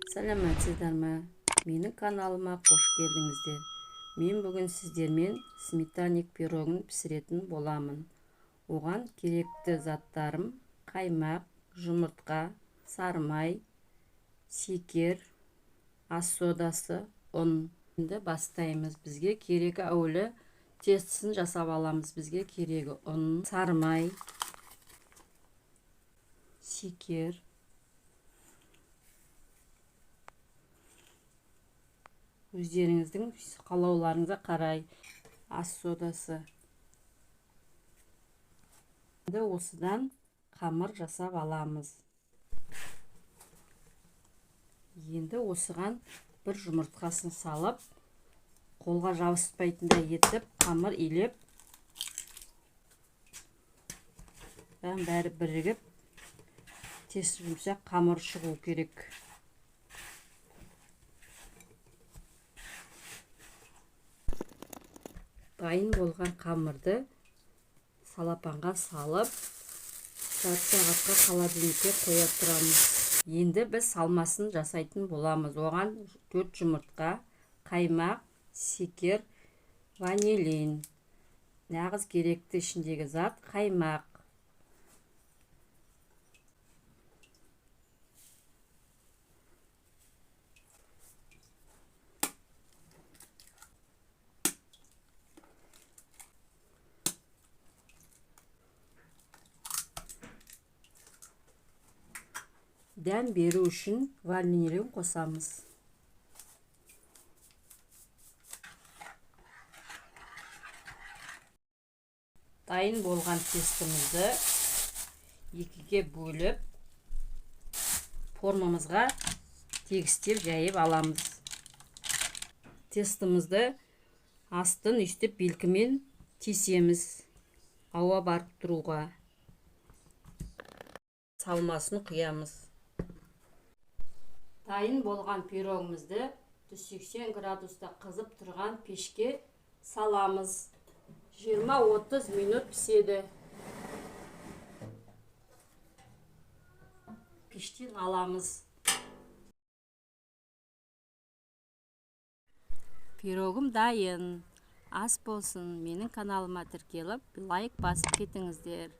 Сәлеметсіздер ме? Менің каналыма қош келдіңіздер. Мен бүгін сіздермен сметанник пирогын пісіретін боламын. Оған керекті заттарым: қаймақ, жұмыртқа, сары май, шекер, ас содасы, ұн. Енді бастаймыз. Бізге керегі әуелі тестісін жасап аламыз. Бізге керегі ұн, сары май, шекер, өздеріңіздің қалауларыңызға қарай, ас содасы. Енді осыдан қамыр жасап аламыз. Енді осыған бір жұмыртқасын салып, қолға жабыспайтындай етіп, қамыр илеп, бәрі бірігіп, тез жұмсақ қамыр шығу керек. Дайын болған қамырды салапанға салып, жарты сағатқа холодильникке қоя тұрамыз. Енді біз салмасын жасайтын боламыз. Оған 4 жұмыртқа, қаймақ, шекер, ванилин. Нағыз керекті ішіндегі зат қаймақ. Дәм беру үшін ванилин қосамыз. Дайын болған тестімізді екіге бөліп, формамызға тегістеп жайып аламыз. Тестімізді астын үстіп белкімен тесеміз, ауа барып тұруға. Салмасын құямыз. Дайын болған пирогымызды 180 градуста қызып тұрған пешке саламыз. 20-30 минут піседі. Пештен аламыз. Пирогым дайын. Ас болсын. Менің каналыма тіркеліп, лайк басып кетіңіздер.